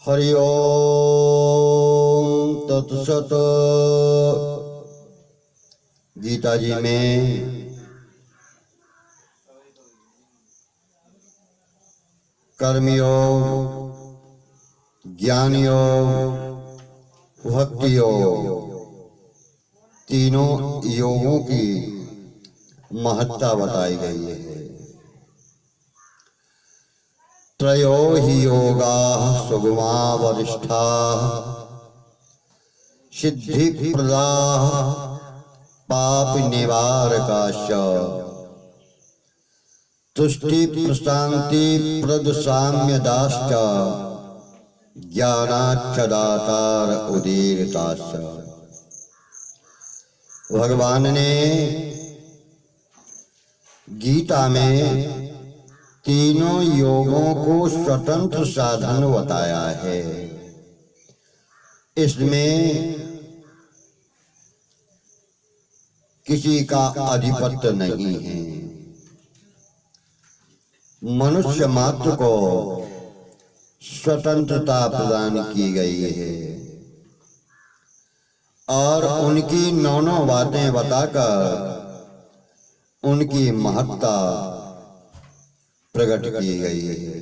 हरि ओम तत्सत। गीता जी में कर्मयोग, ज्ञान योग, भक्ति योग, तीनों योगों की महत्ता बताई गई है। त्रयो हि योगाः सुगमा वरिष्ठा सिद्धि प्रदाः पाप निवारकाश्च तुष्टि प्रशांति प्रद साम्यदाश्च ज्ञानाच्च उदीरताश्च। भगवान ने गीता में तीनों योगों को स्वतंत्र साधन बताया है। इसमें किसी का आधिपत्य नहीं है। मनुष्य मात्र को स्वतंत्रता प्रदान की गई है और उनकी नौ बातें बताकर उनकी महत्ता प्रकट की गई है।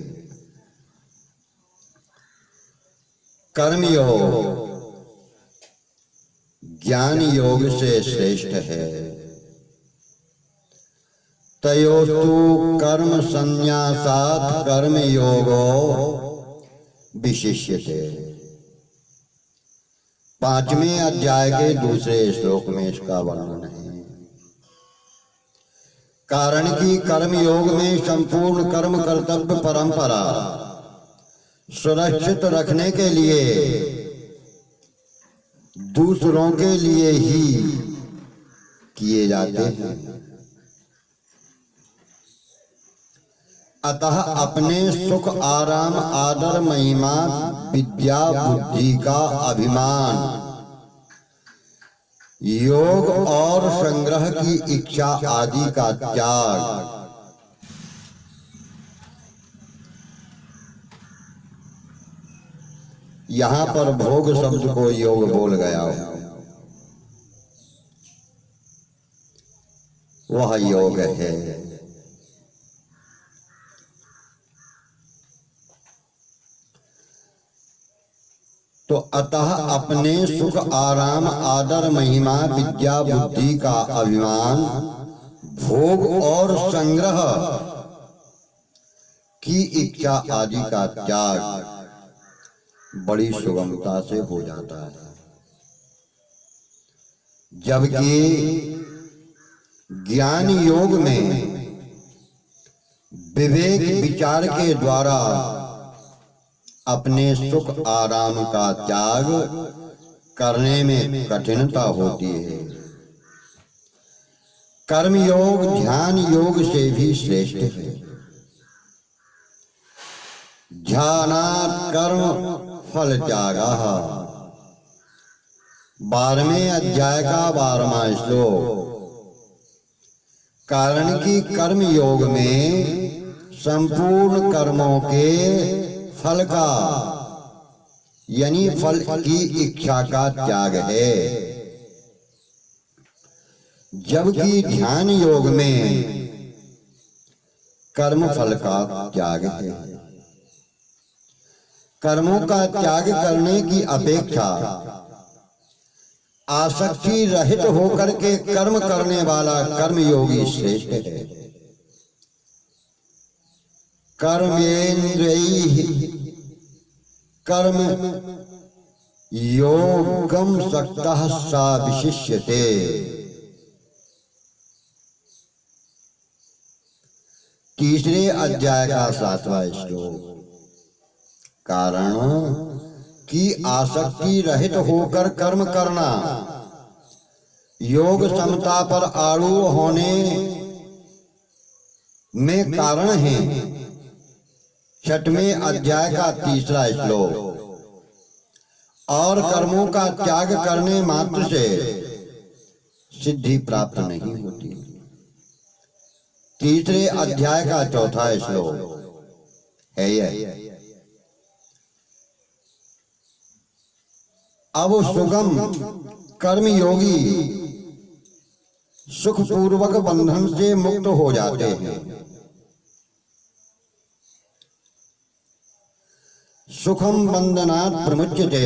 कर्मयोग ज्ञान योग से श्रेष्ठ है। तयोस्तु कर्म संन्यासात् कर्म योगो विशिष्यते। 5वें अध्याय के दूसरे श्लोक में इसका वर्णन है। कारण कि कर्म योग में संपूर्ण कर्म कर्तव्य परंपरा सुरक्षित रखने के लिए दूसरों के लिए ही किए जाते हैं। अतः अपने सुख आराम आदर महिमा विद्या बुद्धि का अभिमान योग और संग्रह की इच्छा आदि का त्याग यहाँ पर भोग शब्द को योग बोल गया हो, वह योग है। तो अतः अपने सुख आराम आदर महिमा विद्या बुद्धि का अभिमान भोग और संग्रह की इच्छा आदि का त्याग बड़ी सुगमता से हो जाता है। जबकि ज्ञान योग में विवेक विचार के द्वारा अपने सुख आराम का त्याग करने में कठिनता होती है। कर्म योग ध्यान योग से भी श्रेष्ठ है। ध्यानात् कर्म फल त्यागः। 12वें अध्याय का 12वां श्लोक। कारण कि कर्म योग में संपूर्ण कर्मों के फल का यानी फल की इच्छा का त्याग है, जबकि ध्यान योग में कर्म फल का त्याग है। कर्मों का त्याग करने की अपेक्षा आसक्ति रहित होकर के कर्म करने वाला कर्मयोगी श्रेष्ठ है। कर्मेन्द्रियैः कर्म योगम सक्तः सा विशिष्यते। तीसरे अध्याय का 7वां श्लोक। कारण कि आसक्ति रहित होकर कर्म करना योग समता पर आरूढ़ होने में कारण है। 6वें अध्याय का 3रा श्लोक। और कर्मों का त्याग करने मात्र से सिद्धि प्राप्त नहीं होती। 3रे अध्याय का 4था श्लोक है यह। अब सुगम कर्मयोगी सुखपूर्वक बंधन से मुक्त हो जाते हैं। सुखम बंधनात् प्रमुच्यते,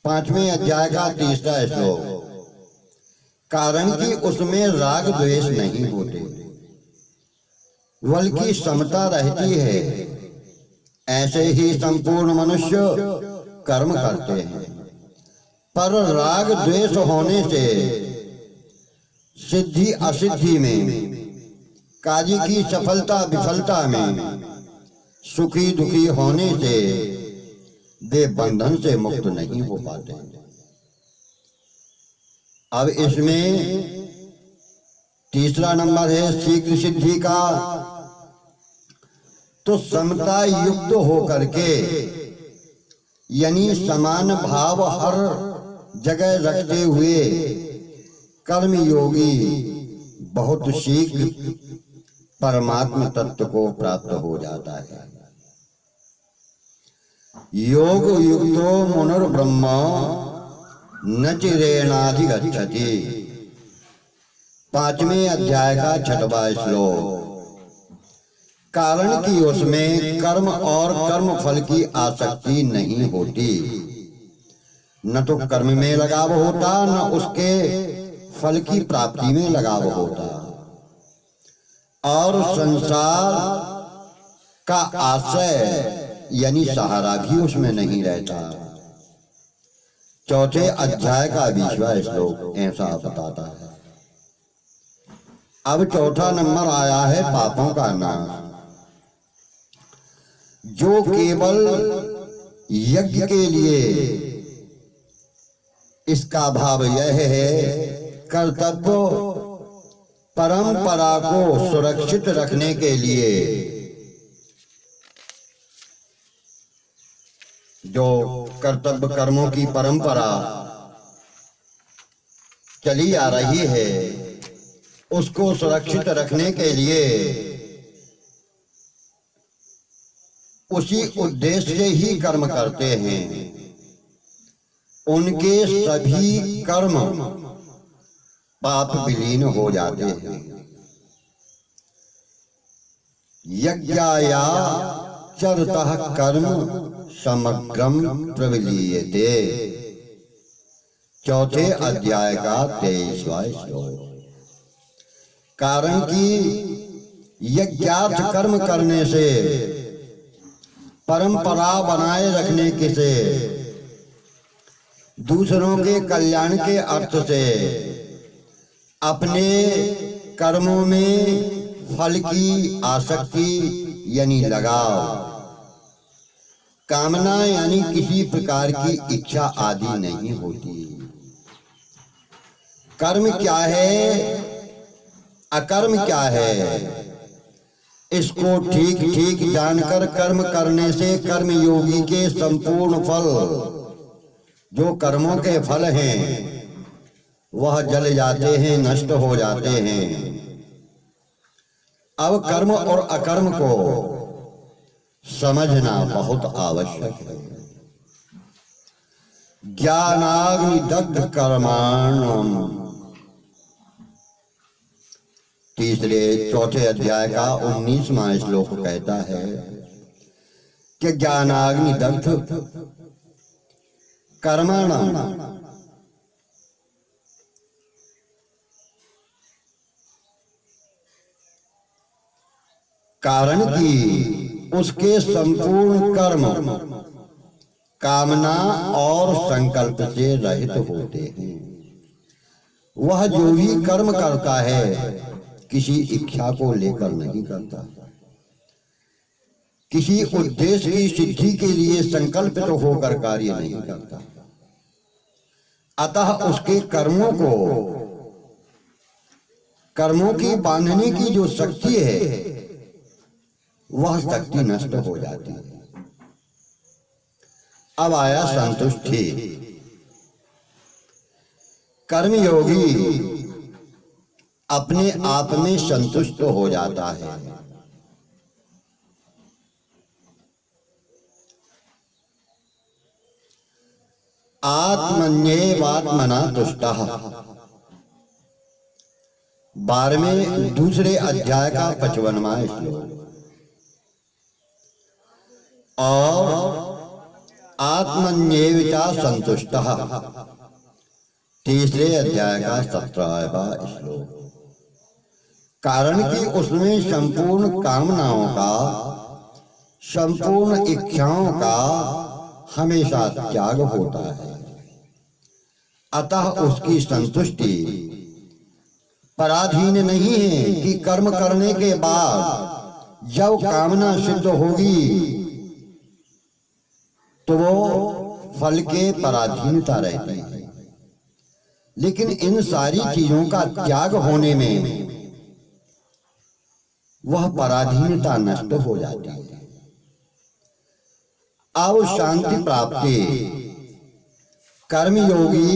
5वें अध्याय का 3रा श्लोक। कारण कि उसमें राग द्वेष नहीं होते, बल्कि समता रहती है। ऐसे ही संपूर्ण मनुष्य कर्म करते हैं, पर राग द्वेष होने से सिद्धि असिद्धि में, कार्य की सफलता विफलता में, सुखी दुखी होने से वे बंधन से मुक्त नहीं हो पाते। अब इसमें 3रा नंबर है शीघ्र सिद्धि का। तो समता युक्त होकर के, यानी समान भाव हर जगह रखते हुए कर्मयोगी बहुत शीघ्र परमात्म तत्व को प्राप्त हो जाता है। योग युक्तो मुनिर्ब्रह्म न चिरेणाधिगच्छति, 5वें अध्याय का 6वां श्लोक। कारण कि उसमें कर्म और कर्म फल की आसक्ति नहीं होती, न तो कर्म में लगाव होता, न उसके फल की प्राप्ति में लगाव होता, और संसार का आश्रय यानी सहारा भी उसमें नहीं रहता। 4थे अध्याय का 20वां श्लोक ऐसा बताता है। अब 4था नंबर आया है पापों का नाश। जो केवल यज्ञ के लिए, इसका भाव यह है कर्तव्य परंपरा को सुरक्षित रखने के लिए जो कर्तव्य कर्मों की परंपरा चली आ रही है, उसको सुरक्षित रखने के लिए उसी उद्देश्य से ही कर्म करते हैं। उनके सभी कर्म पाप विलीन हो जाते हैं। यज्ञाया चरतः कर्म समग्रम प्रविलीयते, 4थे अध्याय का 23वां श्लोक। कारण कि यज्ञार्थ कर्म करने से, परंपरा बनाए रखने के से, दूसरों के कल्याण के अर्थ से अपने कर्मों में फल की आसक्ति यानी लगाव, कामना यानी किसी प्रकार की इच्छा आदि नहीं होती। कर्म क्या है, अकर्म क्या है, इसको ठीक ठीक जानकर कर्म करने से कर्मयोगी के संपूर्ण फल, जो कर्मों के फल हैं, वह जल जाते हैं, नष्ट हो जाते हैं। अब कर्म और अकर्म को समझना बहुत आवश्यक है। ज्ञानाग्नि दग्ध कर्माणम, 4थे अध्याय का 19वां श्लोक कहता है कि ज्ञानाग्नि दग्ध कर्माणम, कारण कि उसके संपूर्ण कर्म कामना और संकल्प से रहित होते हैं। वह जो भी कर्म करता है किसी इच्छा को लेकर नहीं करता, किसी उद्देश्य की सिद्धि के लिए संकल्पित होकर कार्य नहीं करता। अतः उसके कर्मों को, कर्मों की बांधने की जो शक्ति है, वह शक्ति नष्ट हो जाती है। अब आया संतुष्टि। कर्मयोगी अपने आप में संतुष्ट हो जाता है। आत्मन्येवात्मना तुष्टः। 12वें दूसरे अध्याय का 55वां श्लोक। और आत्मन्येविता संतुष्टः, तीसरे अध्याय का 17वां श्लोक। कारण कि उसमें संपूर्ण कामनाओं का, संपूर्ण इच्छाओं का हमेशा त्याग होता है। अतः उसकी संतुष्टि पराधीन नहीं है कि कर्म करने के बाद जब कामना सिद्ध होगी तो वो फल के पराधीनता रहती है। लेकिन इन सारी चीजों का त्याग होने में वह पराधीनता नष्ट हो जाती है। अब शांति प्राप्ति, कर्मयोगी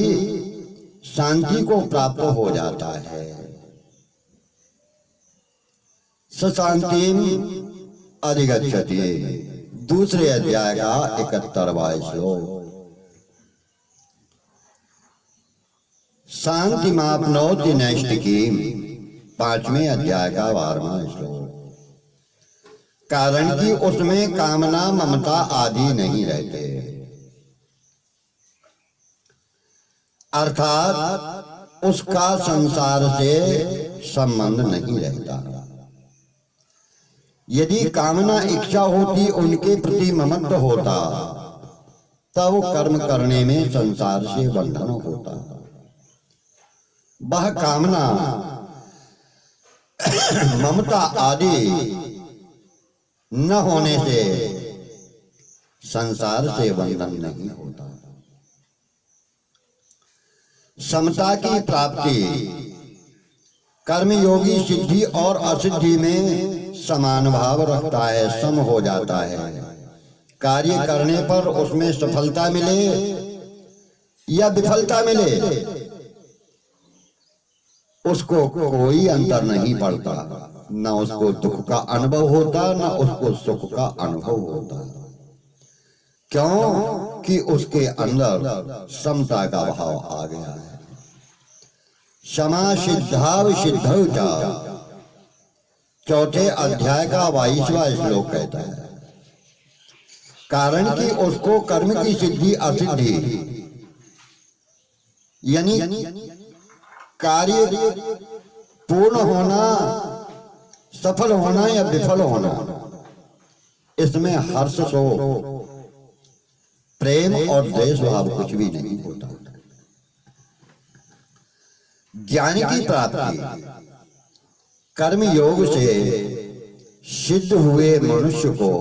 शांति को प्राप्त हो जाता है। सशांतिम अधिगच्छति, दूसरे अध्याय का 71वां श्लोक। शांतिमाप्नोति नैष्ठिकीम, 5वें अध्याय का 12वां श्लोक। कारण कि उसमें कामना ममता आदि नहीं रहते, अर्थात उसका संसार से संबंध नहीं रहता। यदि कामना इच्छा होती, उनके प्रति ममत्व होता, तब कर्म करने में संसार से बंधन होता। वह कामना ममता आदि न होने से संसार से बंधन नहीं होता। समता की प्राप्ति, कर्मयोगी सिद्धि और असिद्धि में समान भाव रखता है, सम हो जाता है। कार्य करने पर उसमें सफलता मिले या विफलता मिले, उसको कोई अंतर नहीं पड़ता। न उसको दुख का अनुभव होता, न उसको सुख का अनुभव होता। क्यों? कि उसके अंदर समता का भाव आ गया है। क्षमा सिद्धाविसिद्धौ च, चौथे अध्याय का 22वां श्लोक कहता है। कारण कि उसको कर्म की सिद्धि असिद्धि, यानी कार्य पूर्ण होना, सफल होना या विफल होना, इसमें हर्ष शोक प्रेम और द्वेष भाव कुछ भी नहीं होता। ज्ञान की प्राप्ति, कर्म योग से सिद्ध हुए मनुष्य को,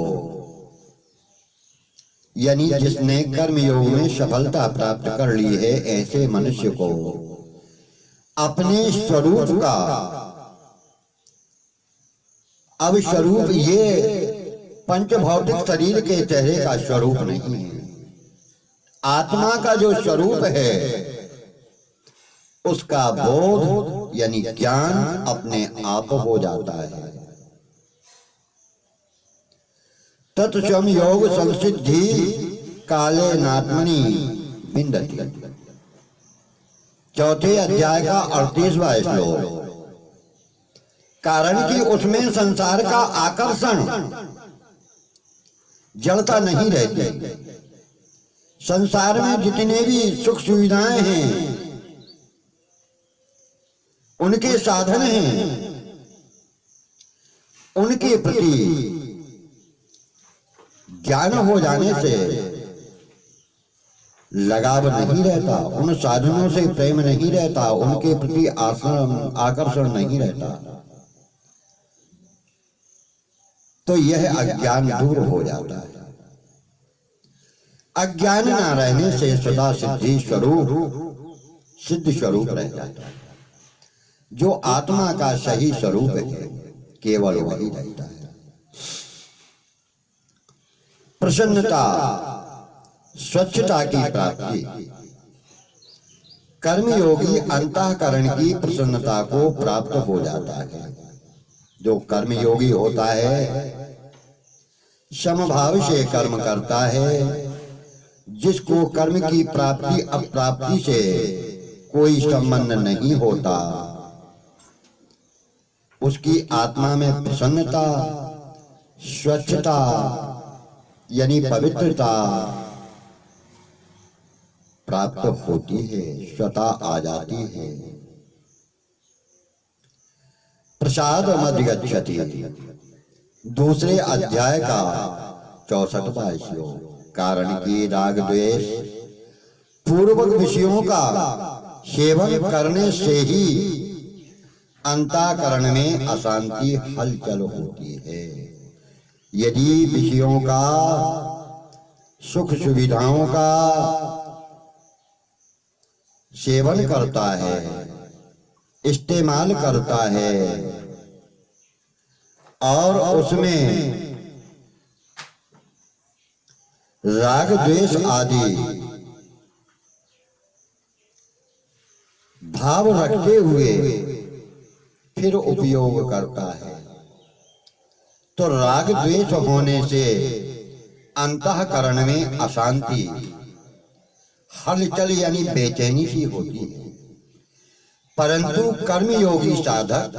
यानी जिसने कर्म योग में सफलता प्राप्त कर ली है, ऐसे मनुष्य को अपने स्वरूप का, अब स्वरूप ये पंचभौतिक शरीर के चेहरे का स्वरूप नहीं है। आत्मा का जो स्वरूप है उसका बोध यानी ज्ञान अपने आप हो जाता है। तत्सम योग संसिद्धि काले नात्मनि विन्दति, चौथे अध्याय का 38वां श्लोक। कारण कि उसमें संसार का आकर्षण, जड़ता नहीं रहती। संसार में जितने भी सुख सुविधाएं हैं, उनके साधन हैं, उनके प्रति ज्ञान हो जाने से लगाव नहीं रहता, उन साधनों से प्रेम नहीं रहता, उनके प्रति आकर्षण नहीं रहता। तो यह अज्ञान दूर हो जाता है। अज्ञान न रहने से सदा सिद्धि स्वरूप, सिद्ध स्वरूप रह जाता है। जो आत्मा का सही स्वरूप है केवल वही रहता है। प्रसन्नता, स्वच्छता की प्राप्ति, कर्मयोगी अंतःकरण की प्रसन्नता को प्राप्त हो जाता है। जो कर्मयोगी होता है समभाव से कर्म करता है, जिसको कर्म की प्राप्ति अप्राप्ति से कोई संबंध नहीं होता, उसकी आत्मा में प्रसन्नता, स्वच्छता यानी पवित्रता प्राप्त होती है, स्वतः आ जाती है। प्रसाद मधिगच्छति, दूसरे अध्याय का 64वां श्लोक। कारण कि राग द्वेष पूर्वक विषयों का सेवन करने से ही अंतःकरण में अशांति हलचल होती है। यदि विषयों का, सुख सुविधाओं का सेवन करता है, इस्तेमाल करता है और उसमें राग द्वेष आदि भाव रखते हुए फिर उपयोग करता है, तो राग द्वेष होने से अंतःकरण में अशांति हलचल यानी बेचैनी सी होती है। परंतु कर्मयोगी साधक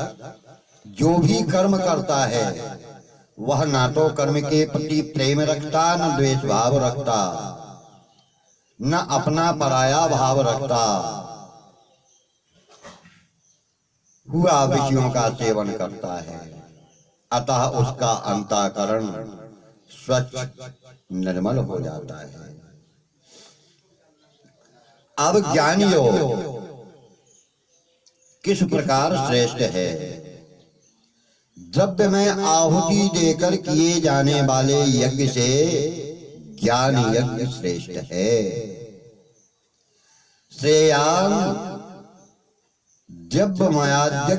जो भी कर्म करता है वह ना तो कर्म के प्रति प्रेम रखता, न द्वेष भाव रखता, न अपना पराया भाव रखता, हुआ विषयों का सेवन करता है, अतः उसका अंतःकरण स्वच्छ निर्मल हो जाता है। अब ज्ञान योग किस प्रकार श्रेष्ठ है? द्रव्य में आहुति देकर किए जाने वाले यज्ञ से ज्ञान यज्ञ श्रेष्ठ है। श्रेयान द्रव्यमयाद्य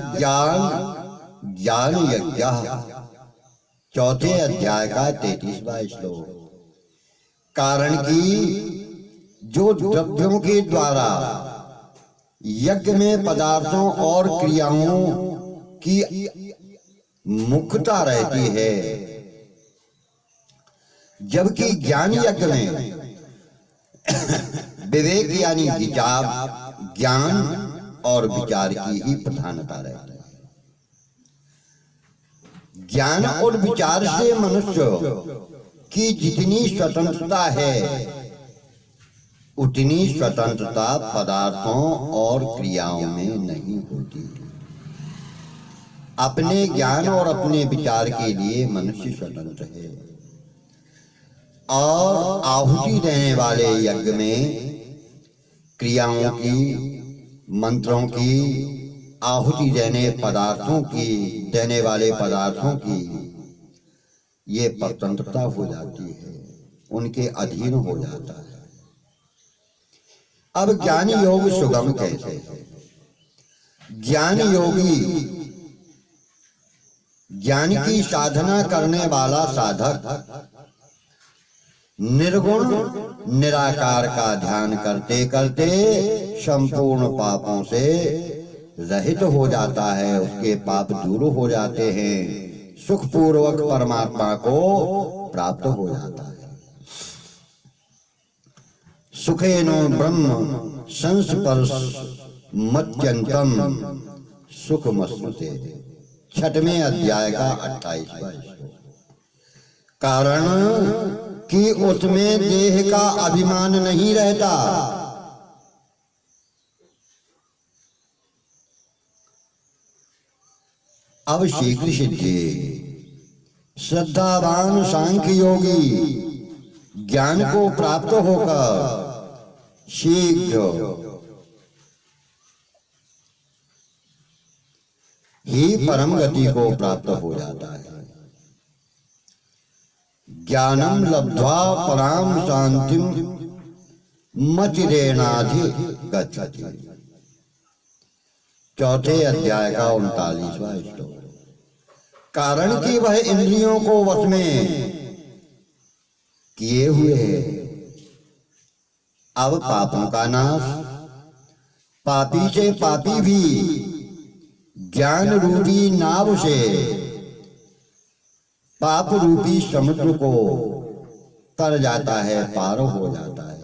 ज्ञान यज्ञ, चौथे अध्याय का 33वां श्लोक। कारण कि जो द्रव्यों के द्वारा यज्ञ में पदार्थों और क्रियाओं की मुख्यता रहती है, जबकि ज्ञान यज्ञ में विवेक यानी विचार, ज्ञान और विचार की ही प्रधानता रहती है। ज्ञान और विचार से मनुष्य की जितनी स्वतंत्रता है उतनी स्वतंत्रता पदार्थों और क्रियाओं में नहीं होती। अपने ज्ञान और अपने विचार के लिए मनुष्य स्वतंत्र है, और आहुति देने वाले यज्ञ में क्रियाओं की, मंत्रों की, आहुति देने वाले पदार्थों की ये स्वतंत्रता हो जाती है, उनके अधीन हो जाता है। अब ज्ञान योग सुगम कैसे है? ज्ञान योगी, ज्ञान की साधना करने वाला साधक निर्गुण निराकार का ध्यान करते करते संपूर्ण पापों से रहित हो जाता है, उसके पाप दूर हो जाते हैं, सुखपूर्वक परमात्मा को प्राप्त हो जाता है। सुखेनो ब्रह्म संस्पर्शमत्यंतम सुखमश्नुते, 6वें अध्याय का 28वां श्लोक। कारण कि उसमें देह का अभिमान नहीं रहता। अब शीघ्र सिद्धि, श्रद्धावान सांख्य योगी ज्ञान को प्राप्त होकर शीघ्र ही परम गति को प्राप्त हो जाता है। ज्ञानम लब्ध्वा पराम शांतिम मतिरेणाधि गच्छति, 4थे अध्याय का 39वां श्लोक। कारण कि वह इंद्रियों को वश में किए हुए है। अब पापों का नाश, पापी से पापी भी ज्ञान रूपी नाव से पाप रूपी समुद्र को तर जाता है, पार हो जाता है।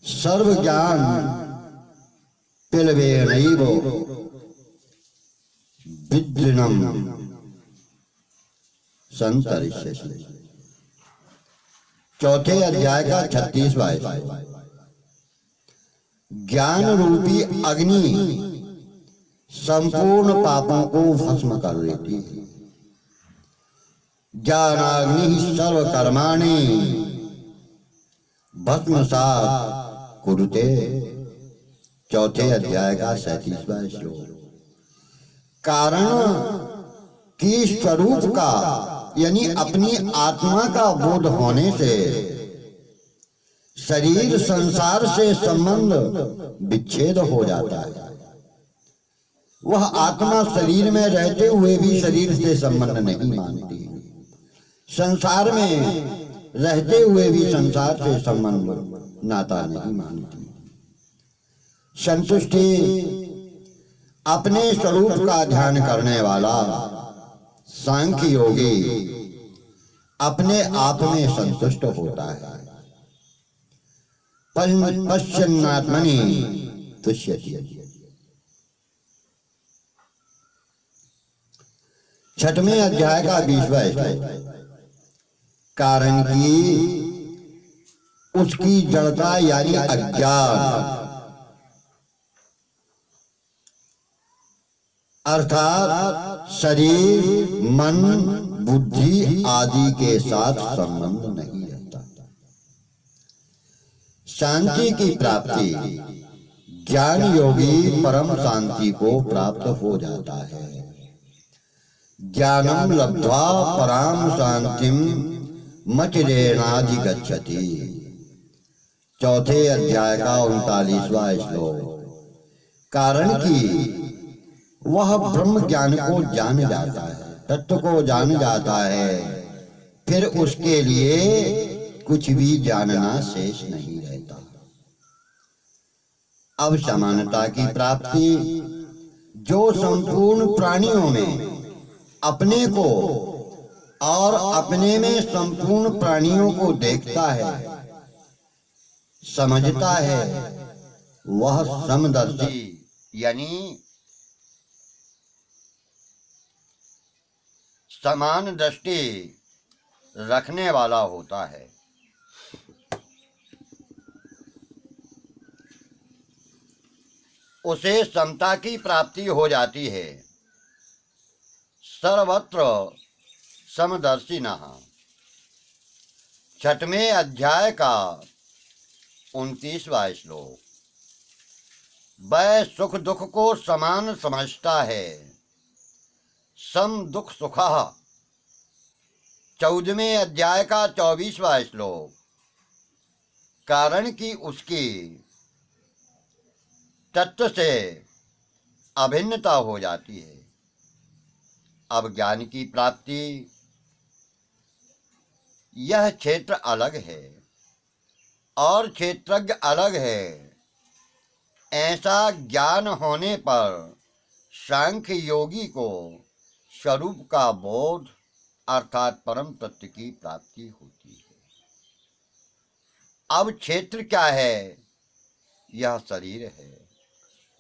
सर्व ज्ञान पिलवेनैव विद्रिणम संतरिष्यसि। चौथे अध्याय का 36वां श्लोक। ज्ञान रूपी अग्नि संपूर्ण पापों को भस्म कर देती है। ज्ञानाग्नि सर्व कर्माणि भस्मसात् कुरुते। चौथे अध्याय का 37वां श्लोक। कारण की स्वरूप का यानी अपनी आत्मा का बोध होने से शरीर संसार से संबंध विच्छेद हो जाता है। वह आत्मा शरीर में रहते हुए भी शरीर से संबंध नहीं मानती, संसार में रहते हुए भी संसार से संबंध नाता नहीं मानती। संतुष्टि अपने स्वरूप का ध्यान करने वाला सांख्य योगी अपने आप में संतुष्ट होता है। पश्यन्नात्मनि तुष्यति। छठवें अध्याय का 20वां श्लोक। कारण की उसकी जड़ता यानी अज्ञान अर्थात शरीर मन बुद्धि आदि के साथ संबंध नहीं रहता। शांति की प्राप्ति ज्ञान योगी परम शांति को प्राप्त हो जाता है। ज्ञानम लब्ध्वा पराम शांतिम मचिरेणाधिगच्छति। चौथे अध्याय का 39वां श्लोक। कारण की वह ब्रह्म ज्ञान को जान जाता है, तत्व को जान जाता है, फिर उसके लिए कुछ भी जानना शेष नहीं रहता। अब समानता की प्राप्ति जो संपूर्ण प्राणियों में अपने को और अपने में संपूर्ण प्राणियों को देखता है, समझता है, वह समदर्शी यानी समान दृष्टि रखने वाला होता है। उसे समता की प्राप्ति हो जाती है। सर्वत्र समदर्शिनः। छठवें अध्याय का 29वां श्लोक। वह सुख दुख को समान समझता है। सम दुख सुखः। 14वें अध्याय का 24वां श्लोक। कारण की उसकी तत्व से अभिन्नता हो जाती है। अब ज्ञान की प्राप्ति यह क्षेत्र अलग है और क्षेत्रज्ञ अलग है। ऐसा ज्ञान होने पर सांख्य योगी को स्वरूप का बोध अर्थात परम तत्व की प्राप्ति होती है। अब क्षेत्र क्या है? यह शरीर है।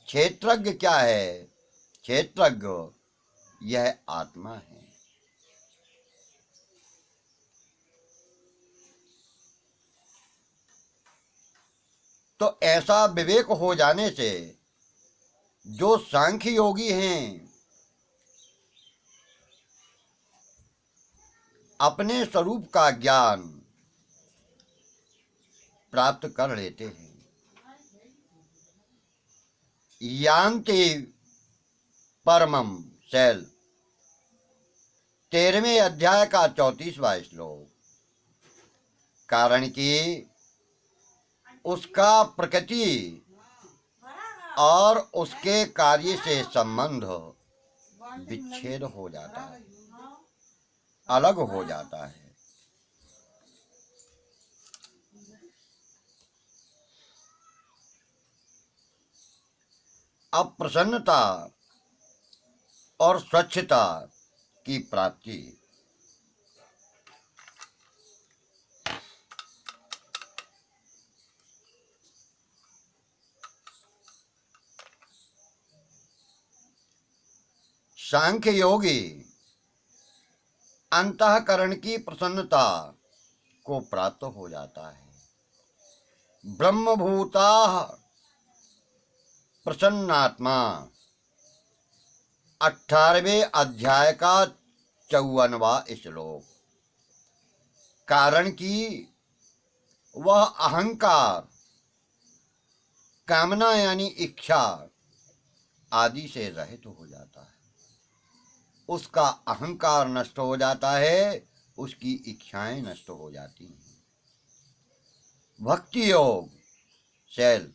क्षेत्रज्ञ क्या है? क्षेत्रज्ञ यह आत्मा है। तो ऐसा विवेक हो जाने से जो सांख्य योगी हैं अपने स्वरूप का ज्ञान प्राप्त कर लेते हैं। यान्ति परमम शैल। 13वें अध्याय का 34वां श्लोक। कारण कि उसका प्रकृति और उसके कार्य से संबंध विच्छेद हो जाता है, अलग हो जाता है। अब प्रसन्नता और स्वच्छता की प्राप्ति। सांख्य योगी अंतःकरण की प्रसन्नता को प्राप्त हो जाता है। ब्रह्मभूता प्रसन्नात्मा 18वें अध्याय का 54वां श्लोक। कारण कि वह अहंकार, कामना यानी इच्छा आदि से रहित हो जाता है। उसका अहंकार नष्ट हो जाता है, उसकी इच्छाएं नष्ट हो जाती हैं। भक्ति योग सेल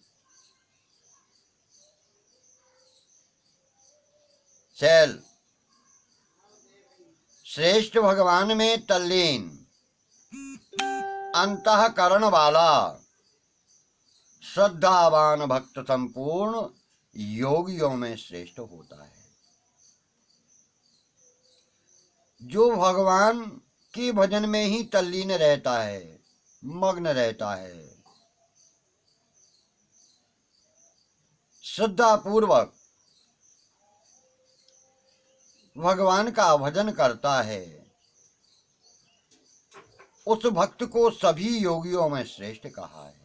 श्रेष्ठ भगवान में तल्लीन अंतःकरण वाला श्रद्धावान भक्त संपूर्ण योगियों में श्रेष्ठ होता है। जो भगवान के भजन में ही तल्लीन रहता है, मग्न रहता है, श्रद्धा पूर्वक भगवान का भजन करता है, उस भक्त को सभी योगियों में श्रेष्ठ कहा है।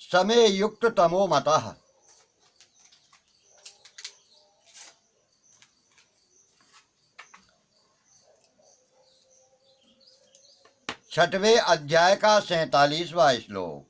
समय युक्त तमो मतः। 6वें अध्याय का 47वां श्लोक।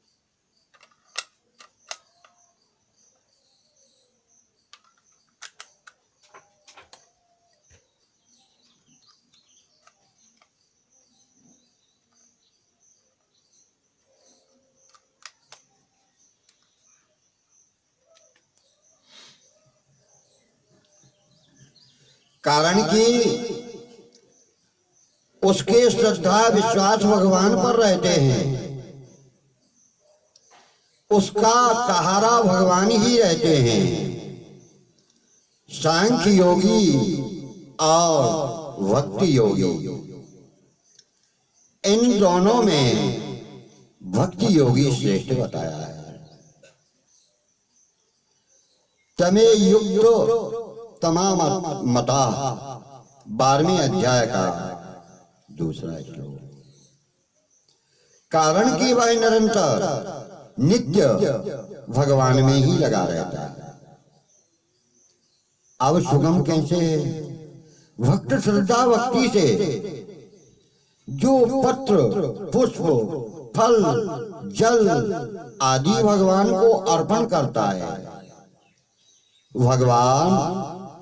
कारण कि उसके श्रद्धा विश्वास भगवान पर रहते हैं, उसका सहारा भगवान ही रहते हैं। सांख्य योगी और भक्ति योगी, इन दोनों में भक्ति योगी श्रेष्ठ बताया है। तमे युक्त तमाम मता 12वें अध्याय का 2वां श्लोक। कारण कि वह निरंतर नित्य भगवान में ही लगा रहता है। अब सुगम कैसे? भक्त श्रद्धा भक्ति से जो पत्र पुष्प फल जल आदि भगवान को अर्पण करता है, भगवान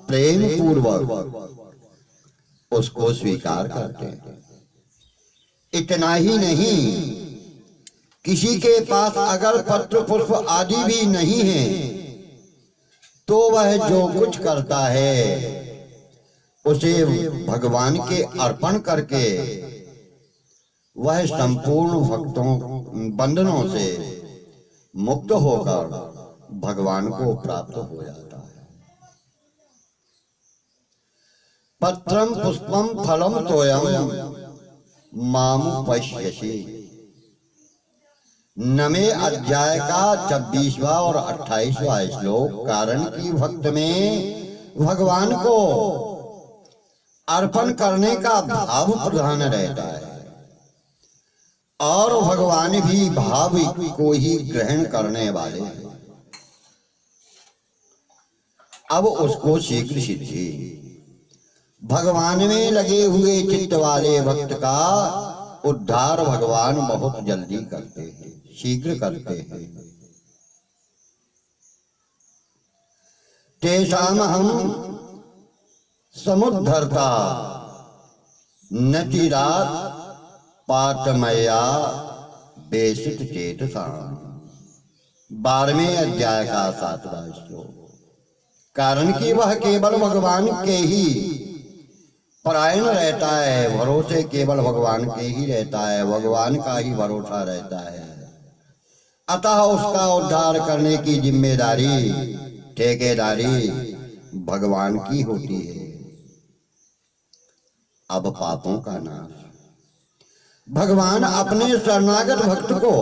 प्रेम पूर्वक उसको स्वीकार करते हैं। इतना ही नहीं, किसी के पास अगर पत्र पुष्प आदि भी नहीं है तो वह जो कुछ करता है उसे भगवान के अर्पण करके वह संपूर्ण भक्तों बंधनों से मुक्त होकर भगवान को प्राप्त हो जाता है। पत्रम पुष्पम फलम तोयम माम पश्यसि। 9वें अध्याय का 26वां और 28वां श्लोक। कारण कि भक्त में भगवान को अर्पण करने का भाव प्रधान रहता है और भगवान भी भाव को ही ग्रहण करने वाले हैं। अब उसको शीघ्र सिद्धि। भगवान में लगे हुए चित्त वाले भक्त का उद्धार भगवान बहुत जल्दी करते हैं, शीघ्र करते हैं। तेषाम हम समुद्धरता नचिरात पातमया बेसित चेतसा। 12वें अध्याय का 7वां श्लोक। कारण कि वह केवल भगवान के ही परायण रहता है, भरोसे केवल भगवान के ही रहता है, भगवान का ही भरोसा रहता है। अतः उसका उद्धार करने की जिम्मेदारी, ठेकेदारी भगवान की होती है। अब पापों का नाश। भगवान अपने शरणागत भक्त को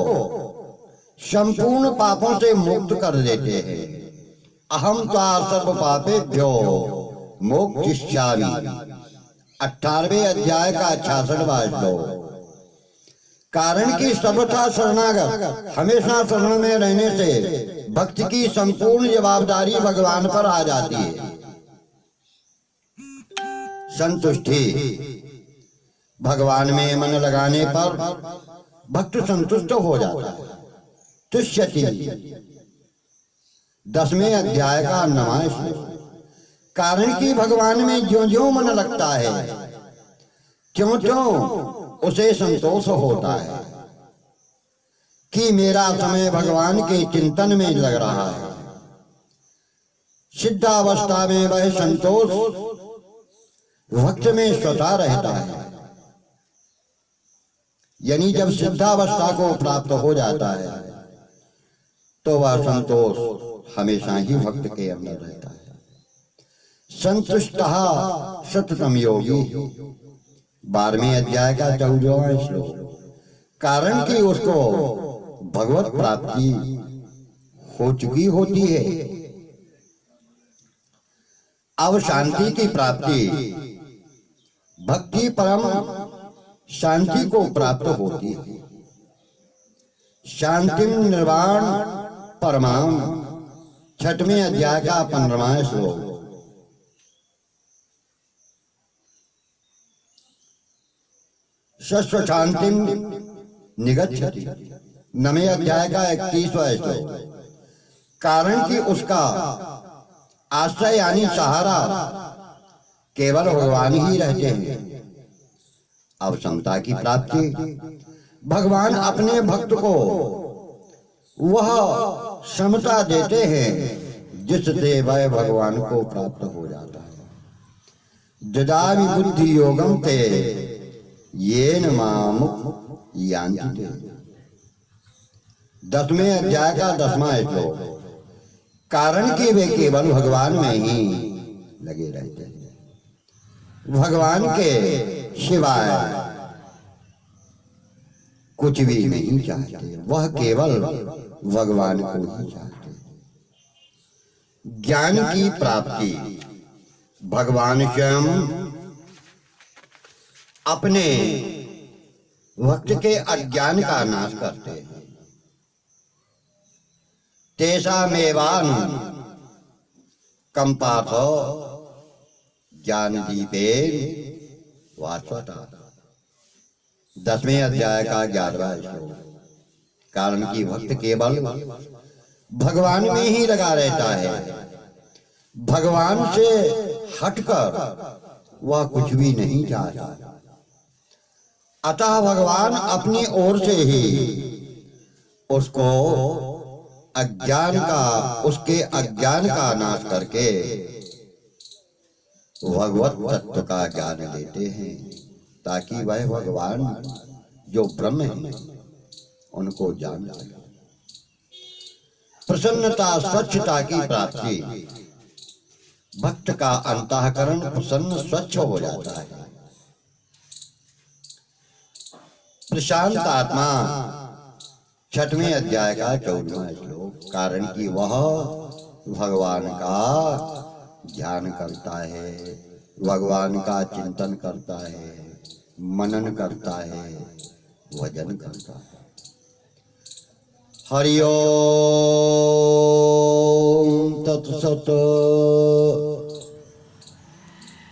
संपूर्ण पापों से मुक्त कर देते हैं अहम त्वा सर्व पापेभ्यो मोक्षयिष्यामि। 18वें अध्याय का 66वां श्लोक। कारण कि सर्वथा शरणागत हमेशा शरण में रहने से भक्ति की संपूर्ण जवाबदारी भगवान पर आ जाती है। संतुष्टि, भगवान में मन लगाने पर भक्त संतुष्ट हो जाता है। तुष्यति, 10वें अध्याय का 9वां श्लोक। कारण कि भगवान में ज्यों ज्यों मन लगता है त्यों त्यों उसे संतोष होता है कि मेरा समय भगवान के चिंतन में लग रहा है। सिद्धावस्था में वह संतोष भक्त में स्वतः रहता है। यानी जब सिद्धावस्था को प्राप्त हो जाता है तो वह संतोष हमेशा ही भक्त के अंदर रहता है। संतुष्टः सततम योगी, 12वें अध्याय का 14वां श्लोक। कारण कि उसको भगवत प्राप्ति हो चुकी होती है। अब शांति की प्राप्ति, भक्ति परम शांति को प्राप्त होती है। शांतिम निर्वाण परमाम, 6वें अध्याय का 15वां श्लोक। शस्व शांतिम निगच्छति, 9वें अध्याय का 31वां श्लोक। कारण कि उसका आश्रय यानी सहारा केवल भगवान ही रहते हैं। अब समता की प्राप्ति, भगवान अपने भक्त को वह समता देते हैं जिससे वह भगवान को प्राप्त हो जाता है। ददामि बुद्धि योगम ते येन माम यान्ति, 10वें अध्याय का 10वां श्लोक। कारण कि वे केवल भगवान में ही लगे रहते हैं, भगवान के सिवाय कुछ भी नहीं चाहते। वह केवल भगवान को ही चाहते। ज्ञान की प्राप्ति, भगवान स्वयं अपने भक्त के अज्ञान का नाश करते हैं। तेषामेवानु कंपार्थो ज्ञान दीपेन वास्वता, 10वें अध्याय का 11वां श्लोक। कारण कि भक्त केवल भगवान में ही लगा रहता है, भगवान से हटकर वह कुछ भी नहीं चाहता। अतः भगवान अपनी ओर से ही उसको उसके अज्ञान का नाश करके भगवत तत्व का ज्ञान देते हैं, ताकि वह भगवान जो ब्रह्म है उनको जान सके। प्रसन्नता, स्वच्छता की प्राप्ति, भक्त का अंतःकरण प्रसन्न स्वच्छ हो जाता है। प्रशांत आत्मा, 6वें अध्याय का 14वां श्लोक। कारण कि वह भगवान का ध्यान करता है, भगवान का चिंतन करता है, मनन करता है, भजन करता है। हरि ओम तत्सत।